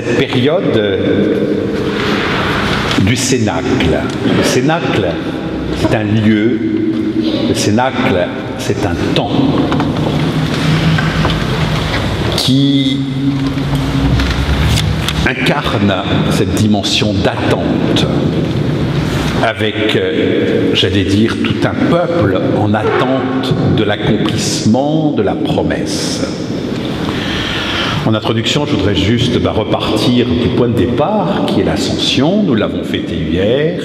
cette période du Cénacle. Le Cénacle, c'est un lieu, le Cénacle, c'est un temps qui incarne cette dimension d'attente avec, j'allais dire, tout un peuple en attente de l'accomplissement de la promesse. En introduction, je voudrais juste repartir du point de départ, qui est l'Ascension. Nous l'avons fêté hier.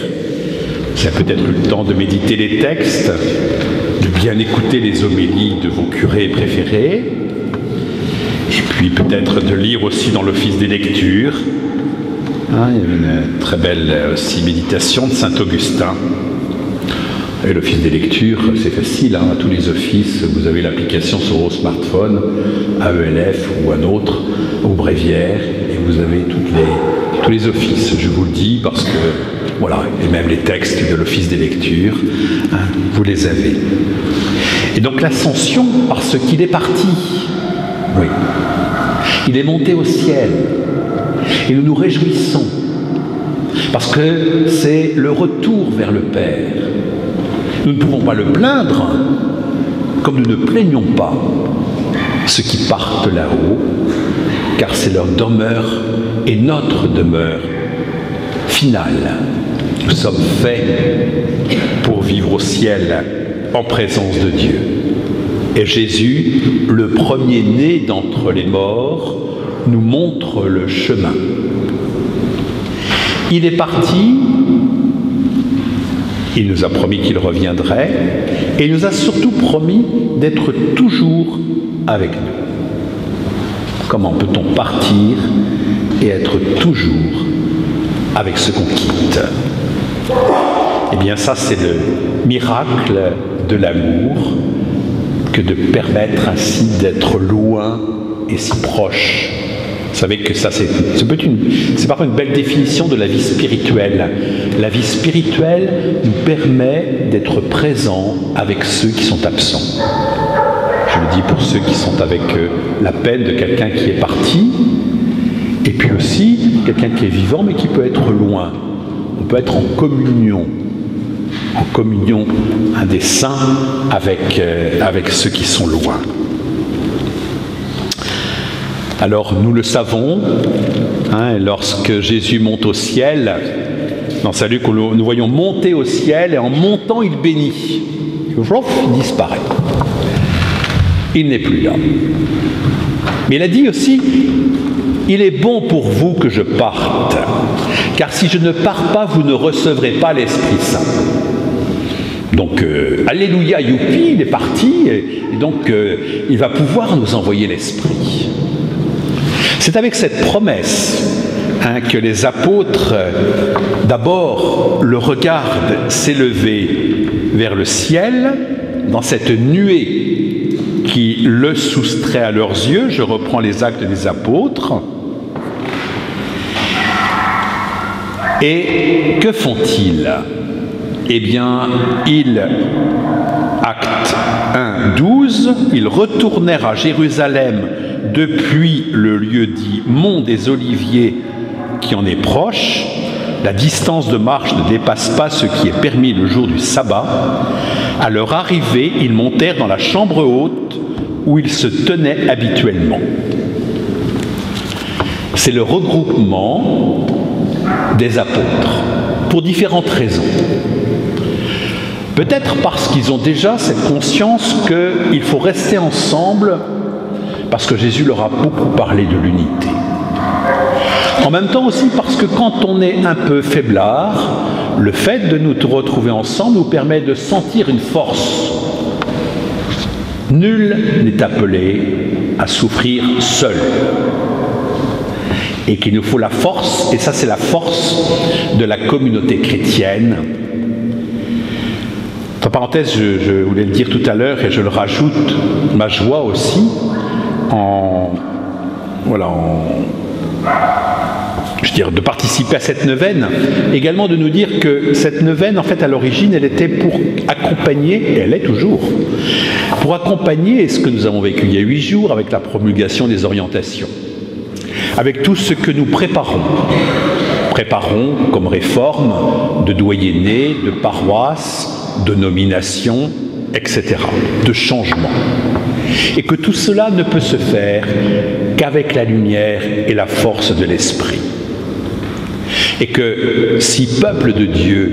Vous avez peut-être eu le temps de méditer les textes, de bien écouter les homélies de vos curés préférés, et puis peut-être de lire aussi dans l'office des lectures. Il y avait une très belle aussi méditation de Saint-Augustin. Et l'office des lectures, c'est facile, à tous les offices, vous avez l'application sur vos smartphones, AELF ou un autre, ou Bréviaire, et vous avez tous les offices, je vous le dis, parce que, voilà, et même les textes de l'office des lectures, vous les avez. Et donc l'ascension, parce qu'il est parti, oui, il est monté au ciel, et nous nous réjouissons, parce que c'est le retour vers le Père. Nous ne pouvons pas le plaindre, comme nous ne plaignons pas ceux qui partent là-haut, car c'est leur demeure et notre demeure finale. Nous sommes faits pour vivre au ciel en présence de Dieu. Et Jésus, le premier-né d'entre les morts, nous montre le chemin. Il est parti. Il nous a promis qu'il reviendrait et il nous a surtout promis d'être toujours avec nous. Comment peut-on partir et être toujours avec ce qu'on quitte? Eh bien ça, c'est le miracle de l'amour que de permettre ainsi d'être loin et si proche. Vous savez que ça, c'est parfois une belle définition de la vie spirituelle. La vie spirituelle nous permet d'être présents avec ceux qui sont absents. Je le dis pour ceux qui sont avec la peine de quelqu'un qui est parti, et puis aussi quelqu'un qui est vivant mais qui peut être loin. On peut être en communion des saints avec ceux qui sont loin. Alors nous le savons, lorsque Jésus monte au ciel, dans Salut que nous voyons monter au ciel, et en montant il bénit. Il disparaît. Il n'est plus là. Mais il a dit aussi, il est bon pour vous que je parte, car si je ne pars pas, vous ne recevrez pas l'Esprit Saint. Donc, alléluia, youpi, il est parti, et donc il va pouvoir nous envoyer l'Esprit. C'est avec cette promesse que les apôtres, d'abord, le regardent s'élever vers le ciel, dans cette nuée qui le soustrait à leurs yeux. Je reprends les Actes des Apôtres. Et que font-ils? Eh bien, Actes 1, 12, ils retournèrent à Jérusalem depuis le lieu dit Mont des Oliviers qui en est proche. La distance de marche ne dépasse pas ce qui est permis le jour du sabbat. À leur arrivée, ils montèrent dans la chambre haute où ils se tenaient habituellement. C'est le regroupement des apôtres pour différentes raisons. Peut-être parce qu'ils ont déjà cette conscience qu'il faut rester ensemble, parce que Jésus leur a beaucoup parlé de l'unité. En même temps aussi parce que quand on est un peu faiblard, le fait de nous retrouver ensemble nous permet de sentir une force. Nul n'est appelé à souffrir seul. Et qu'il nous faut la force, et ça c'est la force de la communauté chrétienne. Entre parenthèses, je voulais le dire tout à l'heure et je le rajoute, ma joie aussi, de participer à cette neuvaine, également de nous dire que cette neuvaine, en fait, à l'origine, elle était pour accompagner, et elle est toujours, pour accompagner ce que nous avons vécu il y a 8 jours avec la promulgation des orientations. avec tout ce que nous préparons. Préparons comme réforme de doyenné, de paroisse, de nomination, etc., de changement. Et que tout cela ne peut se faire qu'avec la lumière et la force de l'Esprit. Et que si, peuple de Dieu,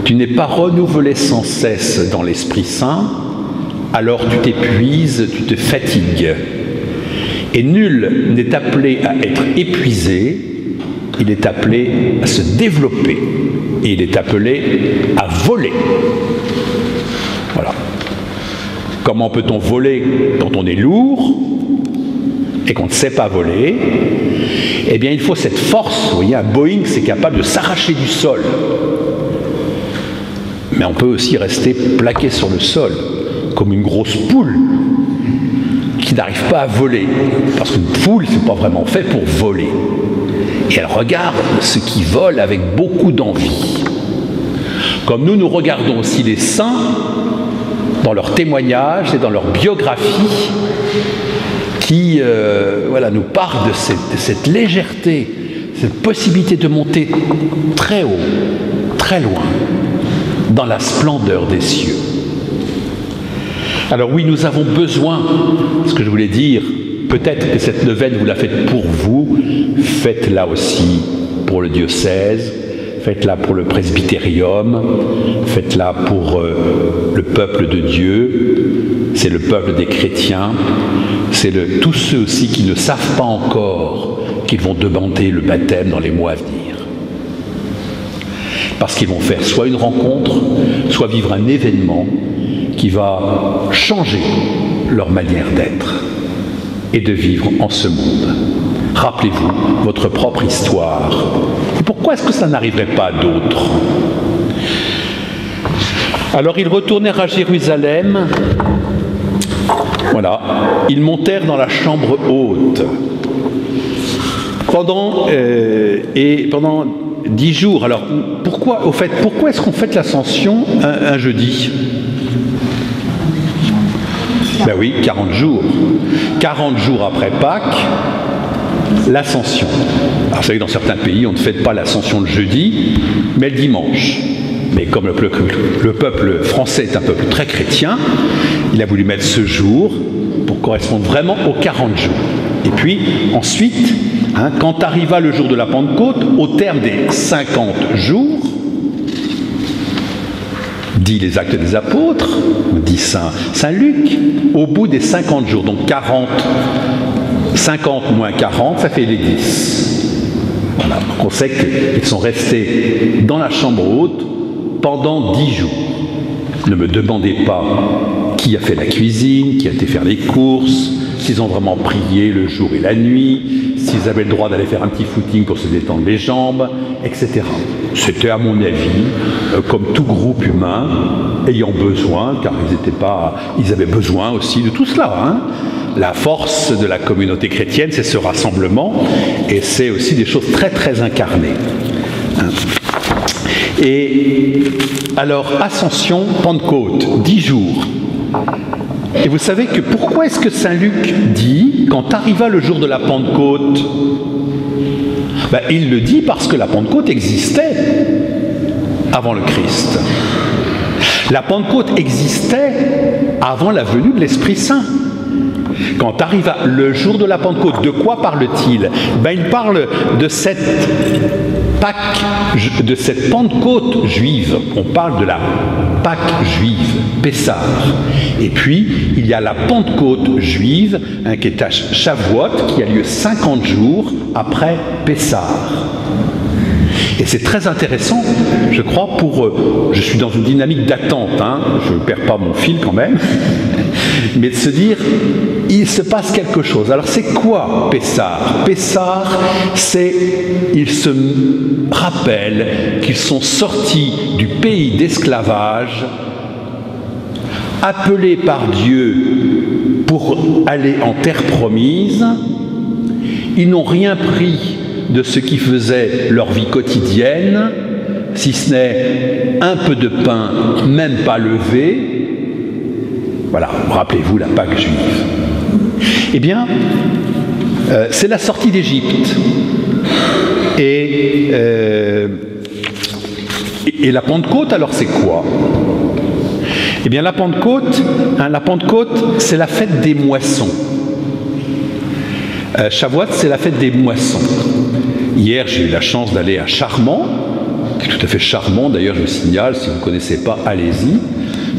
tu n'es pas renouvelé sans cesse dans l'Esprit Saint, alors tu t'épuises, tu te fatigues. Et nul n'est appelé à être épuisé, il est appelé à se développer. Et il est appelé à voler. Voilà. Comment peut-on voler quand on est lourd et qu'on ne sait pas voler? Eh bien, il faut cette force. Vous voyez, un Boeing, c'est capable de s'arracher du sol. Mais on peut aussi rester plaqué sur le sol, comme une grosse poule qui n'arrive pas à voler. Parce qu'une poule, c'est pas vraiment fait pour voler. Et elle regarde ce qui vole avec beaucoup d'envie. Comme nous regardons aussi les saints dans leurs témoignages et dans leur biographie qui nous parlent de cette légèreté, cette possibilité de monter très haut, très loin, dans la splendeur des cieux. Alors oui, nous avons besoin, ce que je voulais dire, peut-être que cette neuvaine, vous la faites pour vous, faites-la aussi pour le diocèse, faites-la pour le presbytérium, faites-la pour le peuple de Dieu, c'est le peuple des chrétiens, c'est tous ceux aussi qui ne savent pas encore qu'ils vont demander le baptême dans les mois à venir. Parce qu'ils vont faire soit une rencontre, soit vivre un événement qui va changer leur manière d'être et de vivre en ce monde. Rappelez-vous votre propre histoire. Et pourquoi est-ce que ça n'arriverait pas à d'autres? Alors ils retournèrent à Jérusalem. Voilà, ils montèrent dans la chambre haute. Pendant 10 jours. Alors pourquoi est-ce qu'on fête l'Ascension un jeudi? Ben oui, 40 jours. 40 jours après Pâques, l'Ascension. Alors vous savez, dans certains pays, on ne fête pas l'Ascension le jeudi, mais le dimanche. Mais comme le peuple français est un peuple très chrétien, il a voulu mettre ce jour pour correspondre vraiment aux 40 jours. Et puis, ensuite, quand arriva le jour de la Pentecôte, au terme des 50 jours, dit les Actes des Apôtres, dit Saint Luc, au bout des 50 jours, donc 50 moins 40, ça fait les 10. Voilà, donc on sait qu'ils sont restés dans la chambre haute pendant 10 jours. Ne me demandez pas qui a fait la cuisine, qui a été faire les courses, s'ils ont vraiment prié le jour et la nuit, s'ils avaient le droit d'aller faire un petit footing pour se détendre les jambes, etc. C'était, à mon avis, comme tout groupe humain, ayant besoin, car ils avaient besoin aussi de tout cela. La force de la communauté chrétienne, c'est ce rassemblement, et c'est aussi des choses très très incarnées. Et alors, Ascension, Pentecôte, 10 jours. Et vous savez que pourquoi est-ce que Saint Luc dit, quand arriva le jour de la Pentecôte, il le dit parce que la Pentecôte existait avant le Christ. La Pentecôte existait avant la venue de l'Esprit Saint. Quand arriva le jour de la Pentecôte, de quoi parle-t-il? Il parle de cette Pâques, de cette Pentecôte juive. On parle de la Pâque juive, Pessah. Et puis, il y a la Pentecôte juive, qui est à Shavuot, qui a lieu 50 jours après Pessah. Et c'est très intéressant, je crois, je suis dans une dynamique d'attente, je ne perds pas mon fil quand même, mais de se dire, il se passe quelque chose. Alors c'est quoi Pessah? Pessah, c'est, ils se rappellent qu'ils sont sortis du pays d'esclavage, appelés par Dieu pour aller en terre promise. Ils n'ont rien pris de ce qui faisait leur vie quotidienne, si ce n'est un peu de pain, même pas levé. Voilà, rappelez-vous la Pâque juive. Eh bien, c'est la sortie d'Égypte. Et la Pentecôte, alors c'est quoi? Eh bien la Pentecôte, c'est la fête des moissons. Shavuot, c'est la fête des moissons. Hier, j'ai eu la chance d'aller à Charmant, qui est tout à fait charmant, d'ailleurs je le signale, si vous ne connaissez pas, allez-y.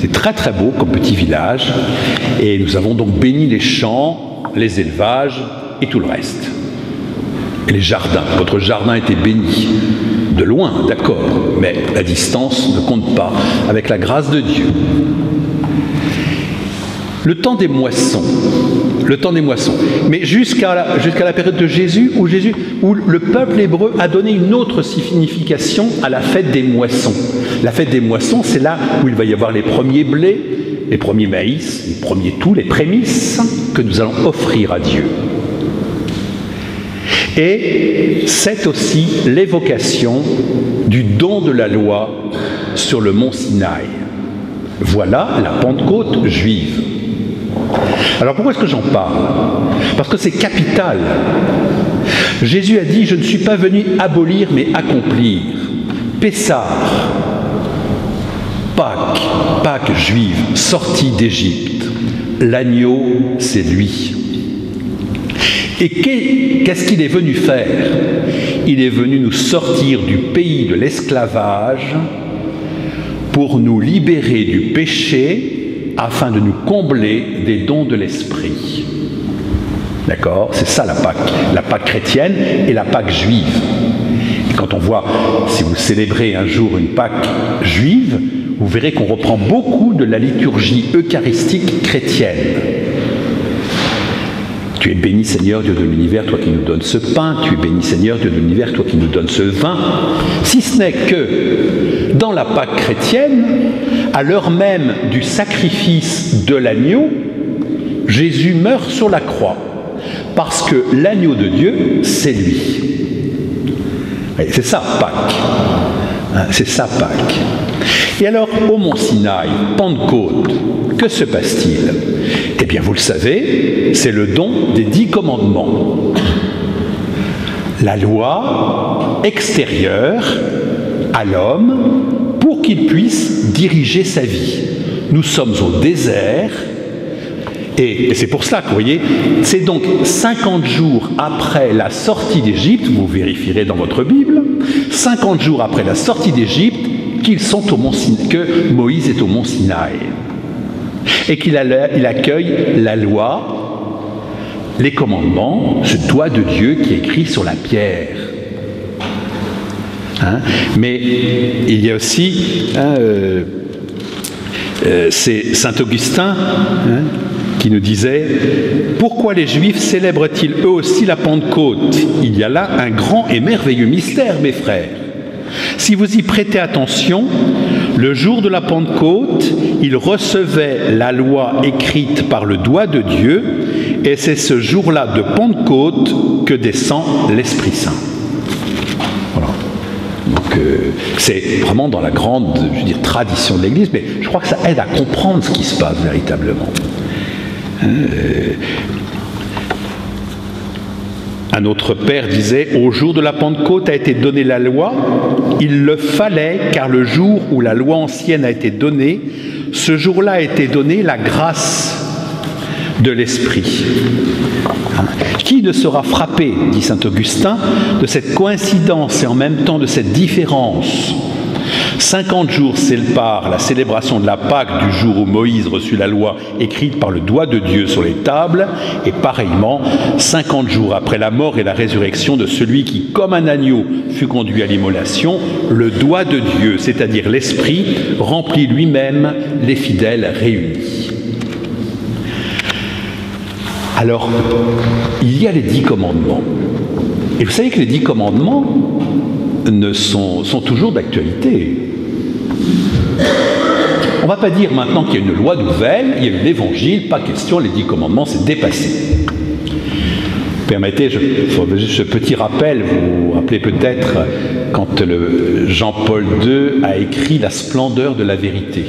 C'est très très beau comme petit village, et nous avons donc béni les champs, les élevages et tout le reste. Et les jardins, votre jardin était béni, de loin, d'accord, mais la distance ne compte pas, avec la grâce de Dieu. Le temps des moissons, mais jusqu'à la période de Jésus, où le peuple hébreu a donné une autre signification à la fête des moissons. La fête des moissons, c'est là où il va y avoir les premiers blés, les premiers maïs, les premiers tous, les prémices que nous allons offrir à Dieu. Et c'est aussi l'évocation du don de la loi sur le mont Sinaï. Voilà la Pentecôte juive. Alors pourquoi est-ce que j'en parle? Parce que c'est capital. Jésus a dit « Je ne suis pas venu abolir, mais accomplir ». Pessah, Pâques juive, sortie d'Égypte. L'agneau, c'est lui. Et qu'est-ce qu'il est venu faire? Il est venu nous sortir du pays de l'esclavage pour nous libérer du péché afin de nous combler des dons de l'Esprit. D'accord? C'est ça la Pâque chrétienne et la Pâque juive. Et quand on voit, si vous célébrez un jour une Pâque juive, vous verrez qu'on reprend beaucoup de la liturgie eucharistique chrétienne. Tu es béni Seigneur, Dieu de l'univers, toi qui nous donnes ce pain. Tu es béni Seigneur, Dieu de l'univers, toi qui nous donnes ce vin. Si ce n'est que dans la Pâque chrétienne, à l'heure même du sacrifice de l'agneau, Jésus meurt sur la croix. Parce que l'agneau de Dieu, c'est lui. C'est ça Pâques. C'est ça Pâques. Et alors, au mont Sinaï, Pentecôte, que se passe-t-il? Eh bien, vous le savez, c'est le don des 10 commandements. La loi extérieure à l'homme pour qu'il puisse diriger sa vie. Nous sommes au désert et c'est pour cela que, vous voyez, c'est donc 50 jours après la sortie d'Égypte, vous vérifierez dans votre Bible, 50 jours après la sortie d'Égypte, que Moïse est au mont Sinaï. Et qu'il accueille la loi, les commandements, ce doigt de Dieu qui est écrit sur la pierre. Mais il y a aussi, c'est saint Augustin qui nous disait « Pourquoi les Juifs célèbrent-ils eux aussi la Pentecôte? Il y a là un grand et merveilleux mystère, mes frères. Si vous y prêtez attention, le jour de la Pentecôte, ils recevaient la loi écrite par le doigt de Dieu, et c'est ce jour-là de Pentecôte que descend l'Esprit Saint. » Voilà. Donc c'est vraiment dans la grande, tradition de l'Église, mais je crois que ça aide à comprendre ce qui se passe véritablement. Un autre père disait « Au jour de la Pentecôte a été donnée la loi, il le fallait, car le jour où la loi ancienne a été donnée, ce jour-là a été donnée la grâce de l'Esprit. » Qui ne sera frappé, dit saint Augustin, de cette coïncidence et en même temps de cette différence? 50 jours séparent la célébration de la Pâque du jour où Moïse reçut la loi écrite par le doigt de Dieu sur les tables, et pareillement, 50 jours après la mort et la résurrection de celui qui, comme un agneau, fut conduit à l'immolation, le doigt de Dieu, c'est-à-dire l'Esprit, remplit lui-même les fidèles réunis. Alors, il y a les 10 commandements. Et vous savez que les 10 commandements sont toujours d'actualité. On ne va pas dire maintenant qu'il y a une loi nouvelle, il y a eu l'Évangile, pas question, les 10 commandements, c'est dépassé. Permettez, juste ce petit rappel, vous vous rappelez peut-être quand Jean-Paul II a écrit « La splendeur de la vérité ».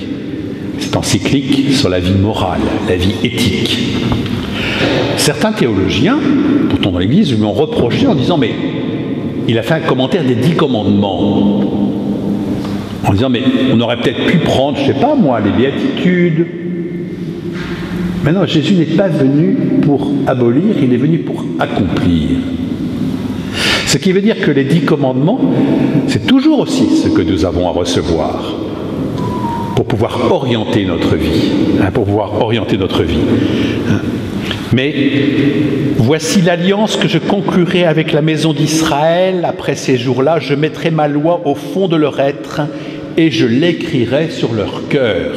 C'est encyclique sur la vie morale, la vie éthique. Certains théologiens, pourtant dans l'Église, lui ont reproché en disant, mais il a fait un commentaire des 10 commandements, en disant, mais on aurait peut-être pu prendre, je ne sais pas moi, les béatitudes. Mais non, Jésus n'est pas venu pour abolir, il est venu pour accomplir. Ce qui veut dire que les 10 commandements, c'est toujours aussi ce que nous avons à recevoir pour pouvoir orienter notre vie. Pour pouvoir orienter notre vie. Mais voici l'alliance que je conclurai avec la maison d'Israël après ces jours-là. Je mettrai ma loi au fond de leur être et je l'écrirai sur leur cœur,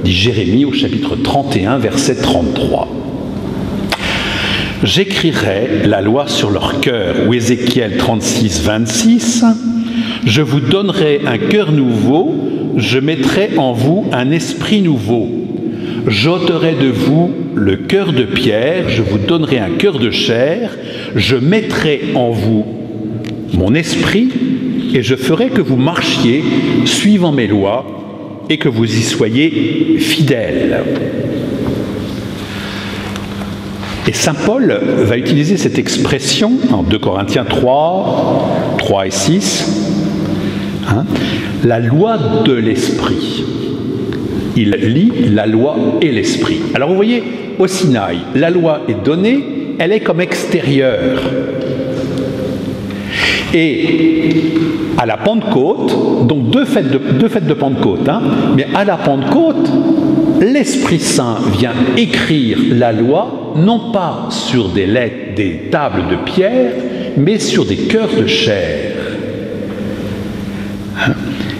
dit Jérémie au chapitre 31, verset 33. J'écrirai la loi sur leur cœur, ou Ézéchiel 36, 26. Je vous donnerai un cœur nouveau, je mettrai en vous un esprit nouveau. J'ôterai de vous le cœur de pierre, je vous donnerai un cœur de chair, je mettrai en vous mon esprit et je ferai que vous marchiez suivant mes lois et que vous y soyez fidèles. Et saint Paul va utiliser cette expression en 2 Corinthiens 3 et 6, la loi de l'esprit. Il lie la loi et l'esprit. Alors vous voyez, au Sinaï, la loi est donnée, elle est comme extérieure. Et à la Pentecôte, donc deux fêtes de Pentecôte, mais à la Pentecôte, l'Esprit Saint vient écrire la loi, non pas sur des lettres, des tables de pierre, mais sur des cœurs de chair.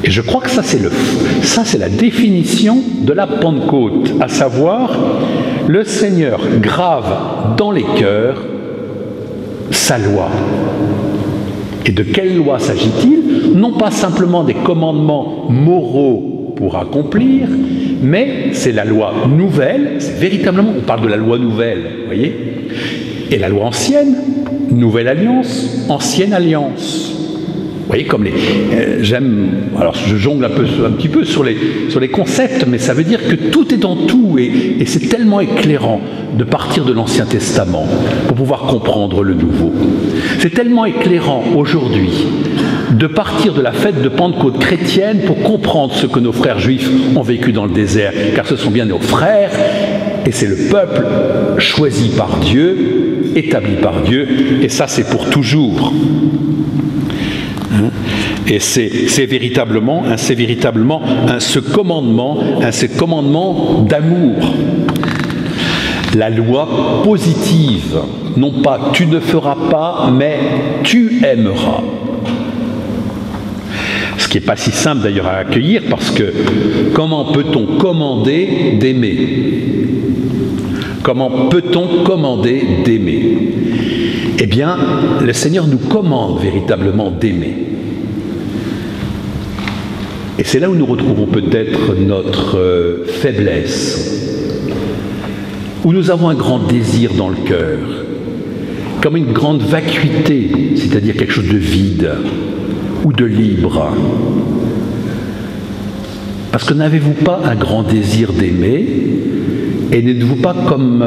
Et je crois que ça c'est la définition de la Pentecôte, à savoir, le Seigneur grave dans les cœurs sa loi. Et de quelle loi s'agit-il? Non pas simplement des commandements moraux pour accomplir, mais c'est la loi nouvelle, c'est véritablement, on parle de la loi nouvelle, vous voyez? Et la loi ancienne, nouvelle alliance, ancienne alliance. Vous voyez, comme alors je jongle un petit peu sur les concepts, mais ça veut dire que tout est dans tout, et c'est tellement éclairant de partir de l'Ancien Testament pour pouvoir comprendre le Nouveau. C'est tellement éclairant aujourd'hui de partir de la fête de Pentecôte chrétienne pour comprendre ce que nos frères juifs ont vécu dans le désert, car ce sont bien nos frères, et c'est le peuple choisi par Dieu, établi par Dieu, et ça c'est pour toujours. Et c'est véritablement ce commandement d'amour. La loi positive, non pas tu ne feras pas, mais tu aimeras. Ce qui n'est pas si simple d'ailleurs à accueillir, parce que comment peut-on commander d'aimer? Comment peut-on commander d'aimer? Eh bien, le Seigneur nous commande véritablement d'aimer. Et c'est là où nous retrouvons peut-être notre faiblesse, où nous avons un grand désir dans le cœur, comme une grande vacuité, c'est-à-dire quelque chose de vide ou de libre. Parce que n'avez-vous pas un grand désir d'aimer, et n'êtes-vous pas comme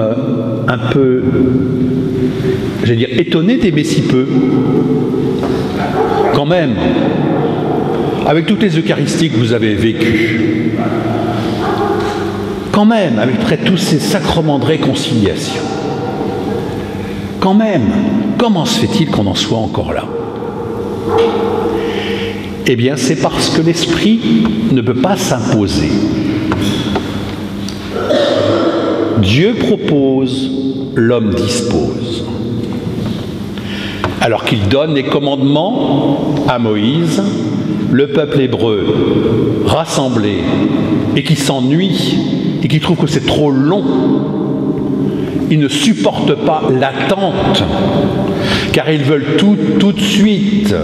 un peu, j'allais dire, étonné d'aimer si peu? Quand même, avec toutes les Eucharisties que vous avez vécues, quand même, après tous ces sacrements de réconciliation, quand même, comment se fait-il qu'on en soit encore là? Eh bien, c'est parce que l'Esprit ne peut pas s'imposer. Dieu propose, l'homme dispose. Alors qu'il donne les commandements à Moïse, le peuple hébreu rassemblé et qui s'ennuie et qui trouve que c'est trop long, ils ne supportent pas l'attente, car ils veulent tout de suite,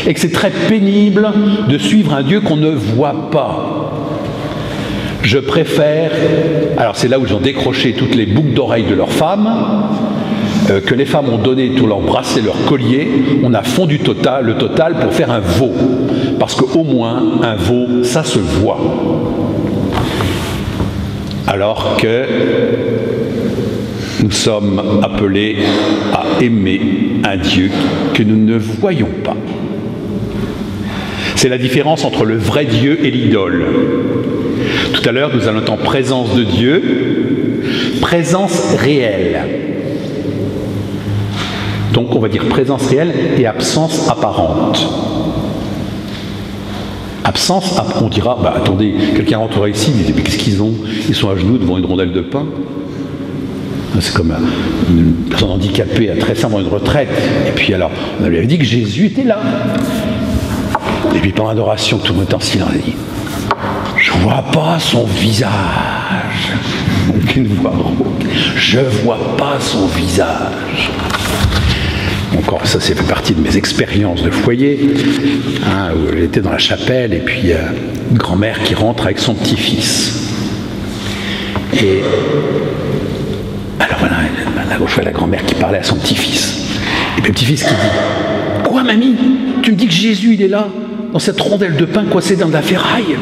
et que c'est très pénible de suivre un Dieu qu'on ne voit pas. Je préfère, alors c'est là où ils ont décroché toutes les boucles d'oreilles de leurs femmes, que les femmes ont donné tous leurs bracelets, leurs colliers, on a fondu le total pour faire un veau. Parce qu'au moins, un veau, ça se voit. Alors que Nous sommes appelés à aimer un Dieu que nous ne voyons pas. C'est la différence entre le vrai Dieu et l'idole. Tout à l'heure, nous allons entendre présence de Dieu, présence réelle. Donc, on va dire présence réelle et absence apparente. Absence, on dira, bah attendez, quelqu'un rentrera ici, il dit, mais qu'est-ce qu'ils ont? Ils sont à genoux devant une rondelle de pain. C'est comme une personne handicapée à très simple dans une retraite. Et puis alors, on lui avait dit que Jésus était là. Et puis pendant l'adoration, tout le monde est en silence, il dit, je ne vois pas son visage. Donc une voix rauque, je ne vois pas son visage. Encore, ça, c'est fait partie de mes expériences de foyer, hein, où j'étais dans la chapelle, et puis une grand-mère qui rentre avec son petit-fils. Et alors voilà, je vois la grand-mère qui parlait à son petit-fils. Et puis le petit-fils qui dit, quoi mamie, tu me dis que Jésus il est là, dans cette rondelle de pain coincée dans de la ferraille?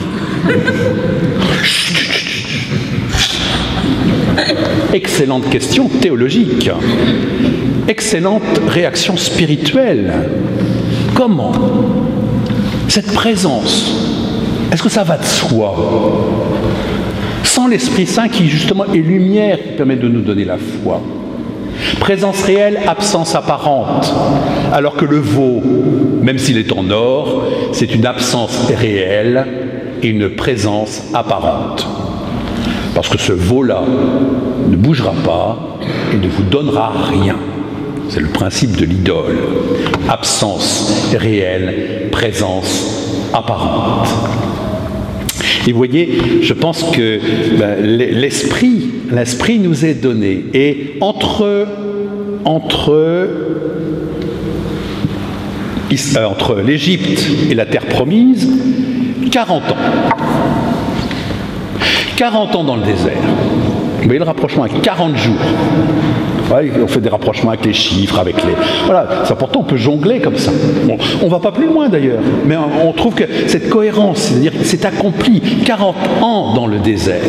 Excellente question théologique. Excellente réaction spirituelle. Comment cette présence, est-ce que ça va de soi? Sans l'Esprit Saint qui justement est lumière qui permet de nous donner la foi. Présence réelle, absence apparente. Alors que le veau, même s'il est en or, c'est une absence réelle et une présence apparente. Parce que ce veau-là ne bougera pas et ne vous donnera rien. C'est le principe de l'idole. Absence réelle, présence apparente. Et vous voyez, je pense que l'esprit nous est donné. Et entre l'Égypte et la terre promise, 40 ans. 40 ans dans le désert. Vous voyez le rapprochement à 40 jours. Ouais, on fait des rapprochements avec les chiffres, avec les... Voilà, c'est important, on peut jongler comme ça. On ne va pas plus loin d'ailleurs, mais on trouve que cette cohérence, c'est-à-dire c'est accompli 40 ans dans le désert.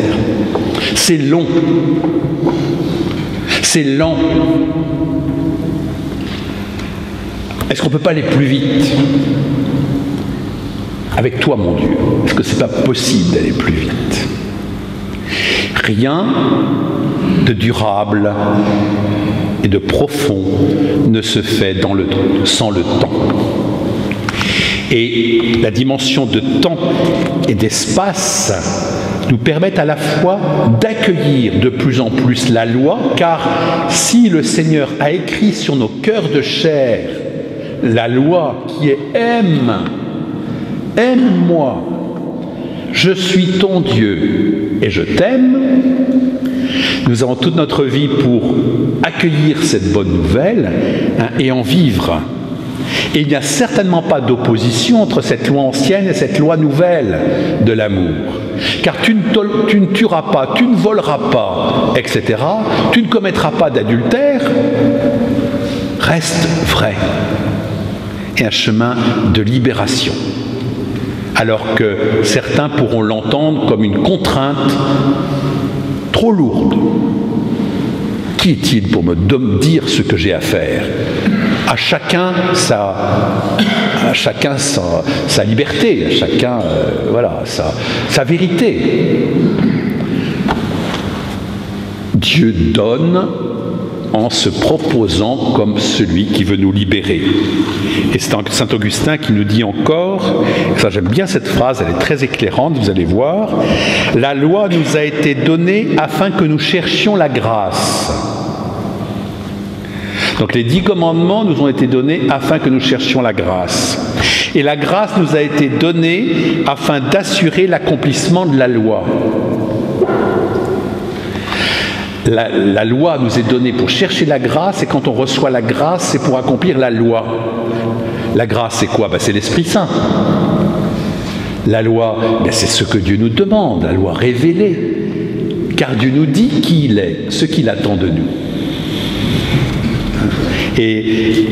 C'est long. C'est lent. Est-ce qu'on ne peut pas aller plus vite? Avec toi, mon Dieu, est-ce que ce n'est pas possible d'aller plus vite? Rien de durable et de profond ne se fait sans le temps. Et la dimension de temps et d'espace nous permettent à la fois d'accueillir de plus en plus la loi, car si le Seigneur a écrit sur nos cœurs de chair la loi qui est aime-moi, je suis ton Dieu et je t'aime, nous avons toute notre vie pour accueillir cette bonne nouvelle et en vivre. Et il n'y a certainement pas d'opposition entre cette loi ancienne et cette loi nouvelle de l'amour. Car tu ne tueras pas, tu ne voleras pas, etc. Tu ne commettras pas d'adultère. Reste vrai. Et un chemin de libération. Alors que certains pourront l'entendre comme une contrainte trop lourde. Qui est-il pour me dire ce que j'ai à faire? À chacun sa liberté, à chacun sa vérité. Dieu donne en se proposant comme celui qui veut nous libérer. Et c'est Saint Augustin qui nous dit encore, ça j'aime bien cette phrase, elle est très éclairante, vous allez voir, la loi nous a été donnée afin que nous cherchions la grâce. Donc les 10 commandements nous ont été donnés afin que nous cherchions la grâce. Et la grâce nous a été donnée afin d'assurer l'accomplissement de la loi. La loi nous est donnée pour chercher la grâce, et quand on reçoit la grâce, c'est pour accomplir la loi. La grâce, c'est quoi? C'est l'Esprit Saint. La loi, c'est ce que Dieu nous demande, la loi révélée. Car Dieu nous dit qui il est, ce qu'il attend de nous. Et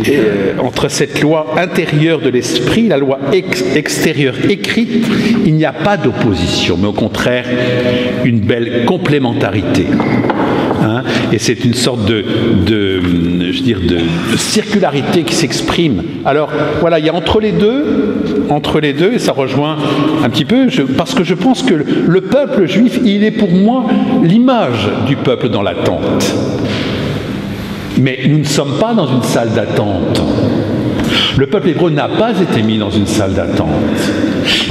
entre cette loi intérieure de l'esprit, la loi extérieure écrite, il n'y a pas d'opposition, mais au contraire, une belle complémentarité. Hein, et c'est une sorte de circularité qui s'exprime. Alors voilà, il y a entre les deux, et ça rejoint un petit peu, parce que je pense que le peuple juif, il est pour moi l'image du peuple dans l'attente. Mais nous ne sommes pas dans une salle d'attente. Le peuple hébreu n'a pas été mis dans une salle d'attente.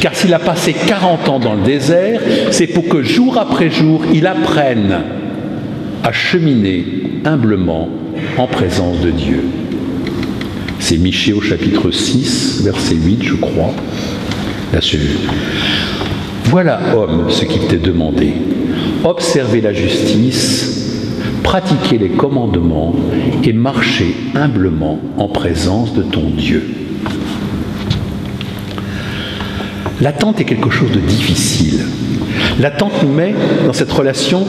Car s'il a passé 40 ans dans le désert, c'est pour que jour après jour, il apprenne à cheminer humblement en présence de Dieu. C'est Michée au chapitre 6, verset 8, je crois. Là-dessus. Voilà, homme, ce qu'il t'est demandé. Observer la justice, pratiquer les commandements et marcher humblement en présence de ton Dieu. L'attente est quelque chose de difficile. L'attente nous met dans cette relation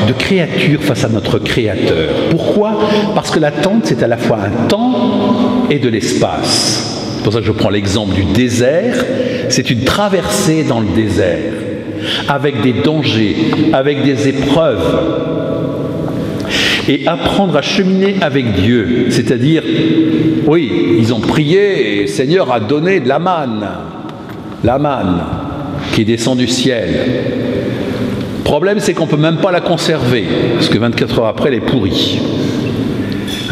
de créature face à notre Créateur. Pourquoi ? Parce que l'attente, c'est à la fois un temps et de l'espace. C'est pour ça que je prends l'exemple du désert. C'est une traversée dans le désert, avec des dangers, avec des épreuves. Et apprendre à cheminer avec Dieu, c'est-à-dire, oui, ils ont prié et le Seigneur a donné de la manne qui descend du ciel. Le problème, c'est qu'on ne peut même pas la conserver, parce que 24 heures après, elle est pourrie.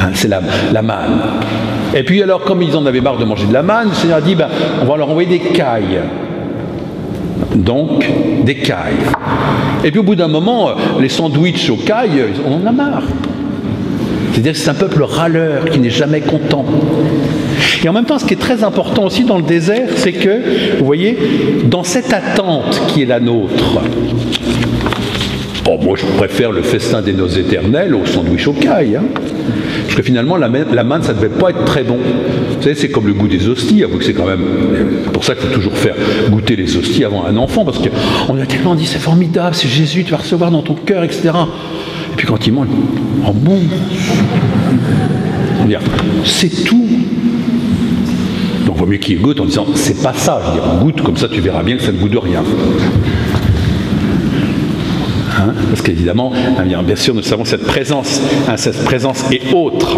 Hein, c'est la manne. Et puis alors, comme ils en avaient marre de manger de la manne, le Seigneur a dit, on va leur envoyer des cailles. Donc, des cailles. Et puis au bout d'un moment, les sandwichs aux cailles, on en a marre. C'est-à-dire que c'est un peuple râleur qui n'est jamais content. Et en même temps, ce qui est très important aussi dans le désert, c'est que, vous voyez, dans cette attente qui est la nôtre, moi je préfère le festin des noces éternelles au sandwich aux cailles. Hein. Parce que finalement, la manne, ça ne devait pas être très bon. Vous savez, c'est comme le goût des hosties. Avouez que c'est quand même... C'est pour ça qu'il faut toujours faire goûter les hosties avant un enfant, parce qu'on a tellement dit, c'est formidable, c'est Jésus, tu vas recevoir dans ton cœur, etc. Et puis quand il mange, oh bon, on dit, c'est tout. Donc il vaut mieux qu'il goûte en disant, c'est pas ça. Je veux dire, on goûte, comme ça tu verras bien que ça ne goûte de rien. Hein, parce qu'évidemment, bien sûr, nous savons que cette présence est autre.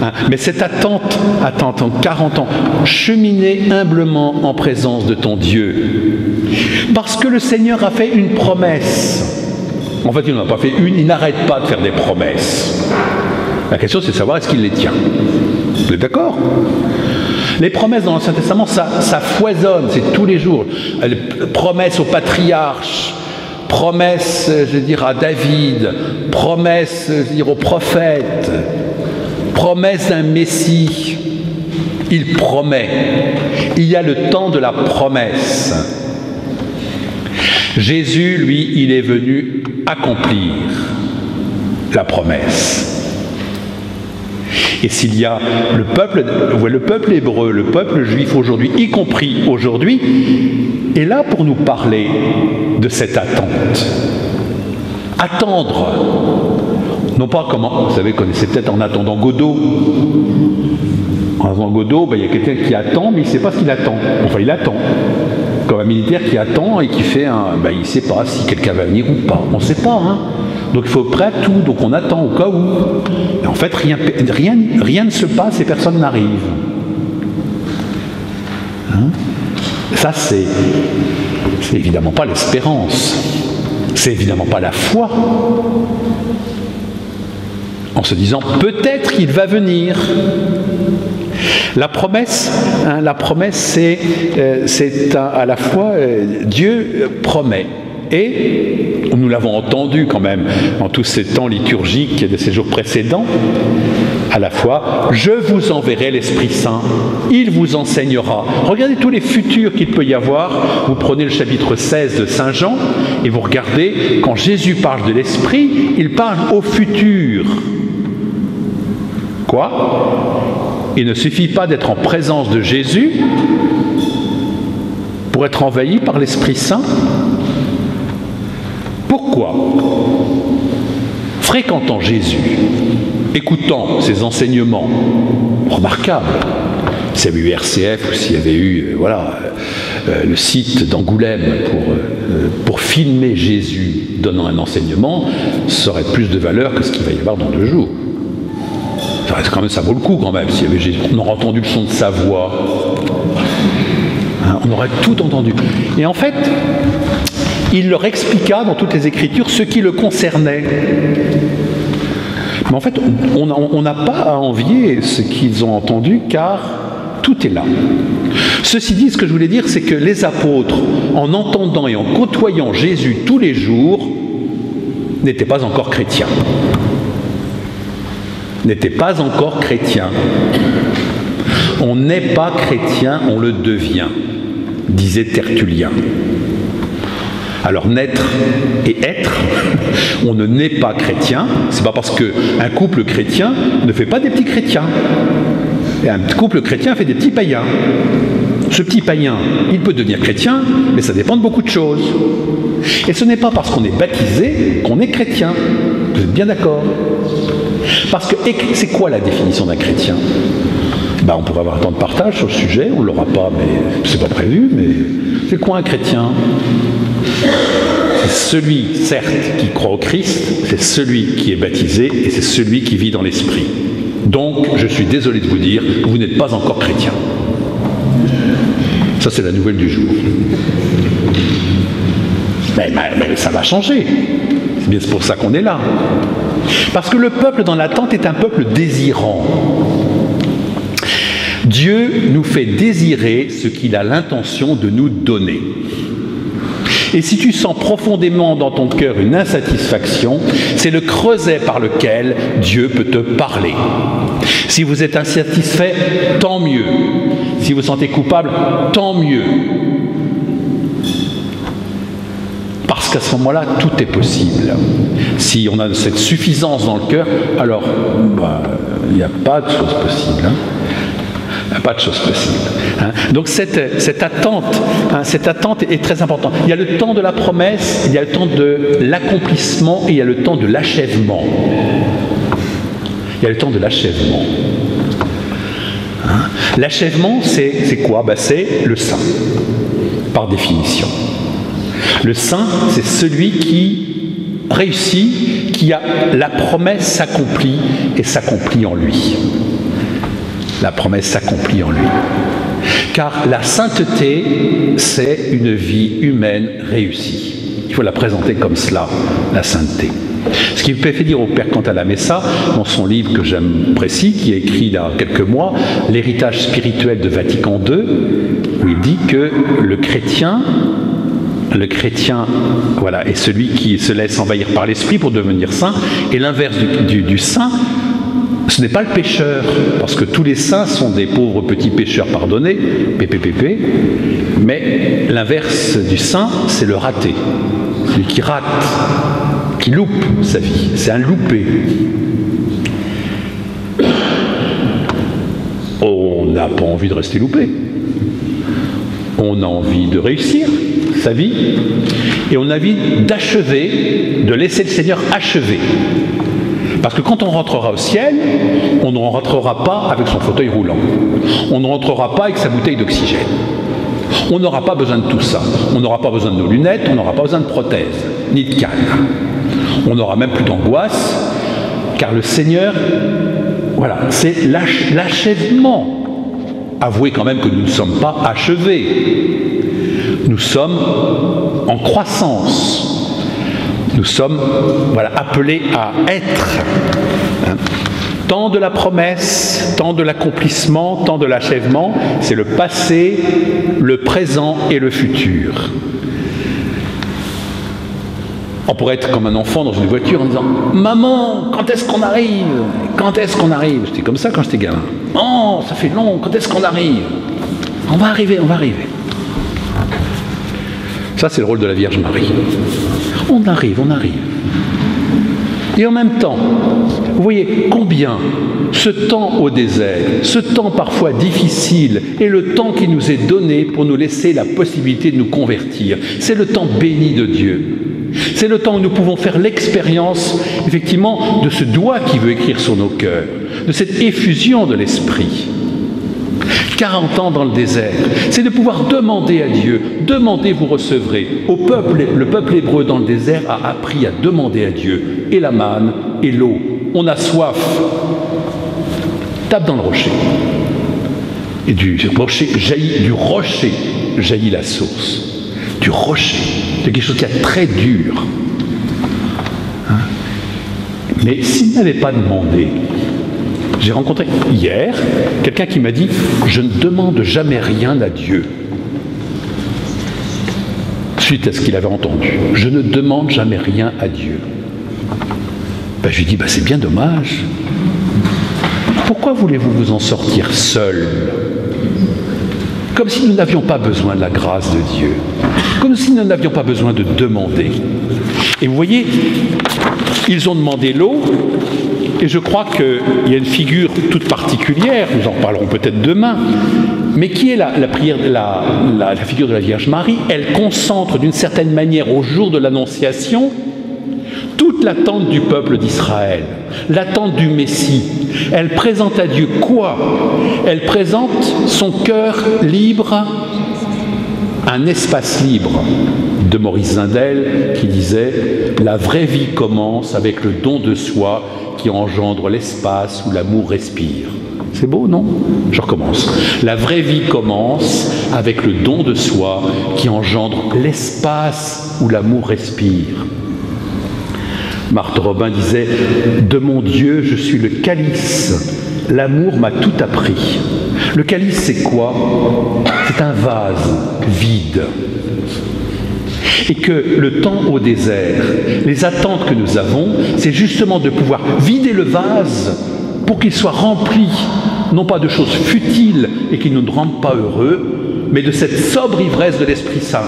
Hein, mais cette attente en 40 ans, cheminer humblement en présence de ton Dieu. Parce que le Seigneur a fait une promesse. En fait, il n'en a pas fait une, il n'arrête pas de faire des promesses. La question, c'est de savoir est-ce qu'il les tient. Vous êtes d'accord ? Les promesses dans l'Ancien Testament, ça foisonne, c'est tous les jours. Promesses aux patriarches, promesses, je veux dire, à David, promesses, je veux dire, aux prophètes, promesses d'un Messie. Il promet. Il y a le temps de la promesse. Jésus, lui, il est venu accomplir la promesse. Et s'il y a le peuple hébreu, le peuple juif aujourd'hui, y compris aujourd'hui, est là pour nous parler de cette attente. Attendre. Non pas comment, vous savez, connaissez peut-être en attendant Godot. En attendant Godot, il y a quelqu'un qui attend, mais il ne sait pas ce qu'il attend. Enfin, il attend. Comme un militaire qui attend et qui fait il ne sait pas si quelqu'un va venir ou pas. On ne sait pas, hein. Donc il faut être prêt à tout, donc on attend au cas où. Et en fait, rien ne se passe et personne n'arrive. Hein? Ça, c'est évidemment pas l'espérance. C'est évidemment pas la foi. En se disant, peut-être qu'il va venir. La promesse, c'est à la fois Dieu promet. Et nous l'avons entendu quand même en tous ces temps liturgiques de ces jours précédents, à la fois, je vous enverrai l'Esprit Saint, il vous enseignera. Regardez tous les futurs qu'il peut y avoir. Vous prenez le chapitre 16 de Saint Jean et vous regardez, quand Jésus parle de l'Esprit, il parle au futur. Quoi ? Il ne suffit pas d'être en présence de Jésus pour être envahi par l'Esprit Saint. Pourquoi ? Fréquentant Jésus, écoutant ses enseignements remarquables, s'il y avait eu RCF ou s'il y avait eu le site d'Angoulême pour pour filmer Jésus donnant un enseignement, ça aurait plus de valeur que ce qu'il va y avoir dans 2 jours. Quand même, ça vaut le coup quand même. S'il y avait Jésus, on aurait entendu le son de sa voix. Hein, on aurait tout entendu. Et en fait, il leur expliqua dans toutes les Écritures ce qui le concernait. Mais en fait, on n'a pas à envier ce qu'ils ont entendu, car tout est là. Ceci dit, ce que je voulais dire, c'est que les apôtres, en entendant et en côtoyant Jésus tous les jours, n'étaient pas encore chrétiens. N'étaient pas encore chrétiens. On n'est pas chrétien, on le devient, disait Tertullien. Alors naître et être, on ne naît pas chrétien, c'est pas parce qu'un couple chrétien ne fait pas des petits chrétiens. Et un couple chrétien fait des petits païens. Ce petit païen, il peut devenir chrétien, mais ça dépend de beaucoup de choses. Et ce n'est pas parce qu'on est baptisé qu'on est chrétien. Vous êtes bien d'accord? Parce que c'est quoi la définition d'un chrétien? On pourrait avoir un temps de partage sur le sujet, on ne l'aura pas, mais c'est pas prévu, mais c'est quoi un chrétien? C'est celui, certes, qui croit au Christ, c'est celui qui est baptisé et c'est celui qui vit dans l'esprit. Donc, je suis désolé de vous dire, vous n'êtes pas encore chrétien. Ça, c'est la nouvelle du jour. Mais ça va changer. C'est bien pour ça qu'on est là. Parce que le peuple dans l'attente est un peuple désirant. Dieu nous fait désirer ce qu'il a l'intention de nous donner. Et si tu sens profondément dans ton cœur une insatisfaction, c'est le creuset par lequel Dieu peut te parler. Si vous êtes insatisfait, tant mieux. Si vous sentez coupable, tant mieux. Parce qu'à ce moment-là, tout est possible. Si on a cette suffisance dans le cœur, alors il n'y a pas de chose possible. Pas de chose possible. Donc cette attente est très importante. Il y a le temps de la promesse, il y a le temps de l'accomplissement et il y a le temps de l'achèvement. Il y a le temps de l'achèvement. L'achèvement, c'est quoi? C'est le saint, par définition. Le saint, c'est celui qui réussit, qui a la promesse s'accomplit et s'accomplit en lui. La promesse s'accomplit en lui. Car la sainteté, c'est une vie humaine réussie. Il faut la présenter comme cela, la sainteté. Ce qui me fait dire au Père Cantalamessa, dans son livre que j'apprécie, qui est écrit il y a quelques mois, L'héritage spirituel de Vatican II, où il dit que le chrétien, voilà, est celui qui se laisse envahir par l'esprit pour devenir saint, et l'inverse du saint, ce n'est pas le pécheur, parce que tous les saints sont des pauvres petits pécheurs pardonnés, PPPP, mais l'inverse du saint, c'est le raté, celui qui rate, qui loupe sa vie, c'est un loupé. On n'a pas envie de rester loupé, on a envie de réussir sa vie, et on a envie d'achever, de laisser le Seigneur achever. Parce que quand on rentrera au ciel, on ne rentrera pas avec son fauteuil roulant. On ne rentrera pas avec sa bouteille d'oxygène. On n'aura pas besoin de tout ça. On n'aura pas besoin de nos lunettes, on n'aura pas besoin de prothèses, ni de canne. On n'aura même plus d'angoisse, car le Seigneur, voilà, c'est l'achèvement. Avouez quand même que nous ne sommes pas achevés. Nous sommes en croissance. Nous sommes appelés à être. Temps de la promesse, temps de l'accomplissement, temps de l'achèvement, c'est le passé, le présent et le futur. On pourrait être comme un enfant dans une voiture en disant « Maman, quand est-ce qu'on arrive? Quand est-ce qu'on arrive ?» J'étais comme ça quand j'étais gamin. « Oh, ça fait long, quand est-ce qu'on arrive? » On va arriver, on va arriver. Ça, c'est le rôle de la Vierge Marie. On arrive, on arrive. Et en même temps, vous voyez combien ce temps au désert, ce temps parfois difficile, est le temps qui nous est donné pour nous laisser la possibilité de nous convertir. C'est le temps béni de Dieu. C'est le temps où nous pouvons faire l'expérience, effectivement, de ce doigt qui veut écrire sur nos cœurs, de cette effusion de l'Esprit. 40 ans dans le désert, c'est de pouvoir demander à Dieu, demandez, vous recevrez. Le peuple hébreu dans le désert a appris à demander à Dieu, et la manne, et l'eau. On a soif, tape dans le rocher. Et du rocher jaillit la source. Du rocher, de quelque chose qui est très dur. Mais s'il n'avait pas demandé, j'ai rencontré hier quelqu'un qui m'a dit « Je ne demande jamais rien à Dieu ». Suite à ce qu'il avait entendu. « Je ne demande jamais rien à Dieu ». Ben, je lui ai dit « C'est bien dommage. Pourquoi voulez-vous vous en sortir seul ? Comme si nous n'avions pas besoin de la grâce de Dieu. Comme si nous n'avions pas besoin de demander. » Et vous voyez, ils ont demandé l'eau, et je crois qu'il y a une figure toute particulière, nous en reparlerons peut-être demain, mais qui est la figure de la Vierge Marie. Elle concentre d'une certaine manière au jour de l'Annonciation toute l'attente du peuple d'Israël, l'attente du Messie. Elle présente à Dieu quoi? Elle présente son cœur libre, un espace libre, de Maurice Zindel qui disait « La vraie vie commence avec le don de soi qui engendre l'espace où l'amour respire ». C'est beau, non? Je recommence. La vraie vie commence avec le don de soi qui engendre l'espace où l'amour respire. Marthe Robin disait « De mon Dieu, je suis le calice. L'amour m'a tout appris. » Le calice, c'est quoi? C'est un vase vide. Et que le temps au désert, les attentes que nous avons, c'est justement de pouvoir vider le vase pour qu'il soit rempli, non pas de choses futiles et qui ne nous rendent pas heureux, mais de cette sobre ivresse de l'Esprit Saint.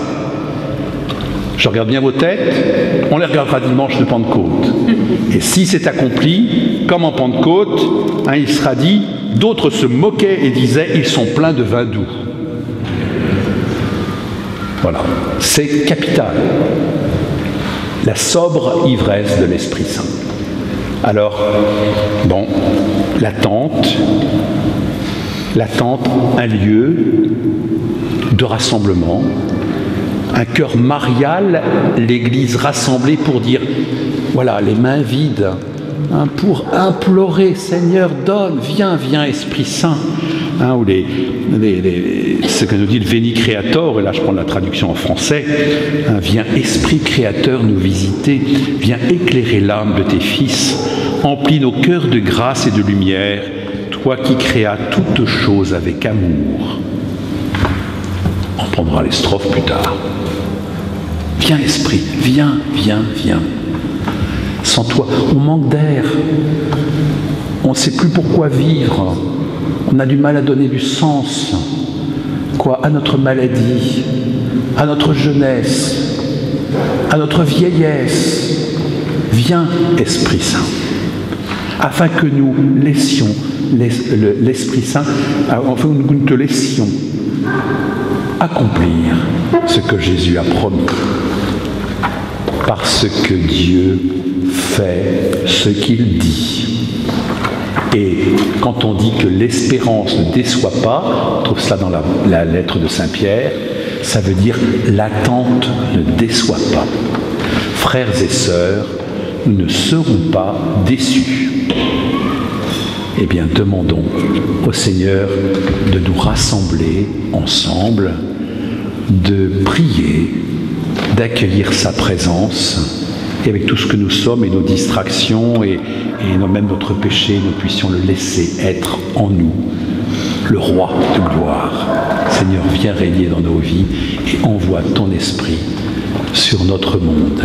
Je regarde bien vos têtes, on les regardera dimanche de Pentecôte. Et si c'est accompli, comme en Pentecôte, il sera dit, d'autres se moquaient et disaient, ils sont pleins de vin doux. Voilà, c'est capital. La sobre ivresse de l'Esprit Saint. Alors, bon, l'attente, un lieu de rassemblement, un cœur marial, l'Église rassemblée pour dire, voilà, les mains vides, pour implorer, Seigneur, donne, viens, Esprit Saint. Ou ce que nous dit le Veni Creator, et là je prends la traduction en français, viens Esprit Créateur nous visiter, viens éclairer l'âme de tes fils, emplis nos cœurs de grâce et de lumière, toi qui créas toutes choses avec amour. On prendra les strophes plus tard. Viens Esprit, viens. Sans toi, on manque d'air, on ne sait plus pourquoi vivre. On a du mal à donner du sens, à notre maladie, à notre jeunesse, à notre vieillesse. Viens, Esprit Saint, afin que nous laissions l'Esprit Saint, enfin nous te laissions accomplir ce que Jésus a promis. Parce que Dieu fait ce qu'il dit. Et quand on dit que l'espérance ne déçoit pas, on trouve cela dans la lettre de Saint Pierre, ça veut dire l'attente ne déçoit pas. Frères et sœurs, nous ne serons pas déçus. Eh bien, demandons au Seigneur de nous rassembler ensemble, de prier, d'accueillir sa présence, et avec tout ce que nous sommes et nos distractions et même notre péché, nous puissions le laisser être en nous, le roi de gloire. Seigneur, viens régner dans nos vies et envoie ton esprit sur notre monde.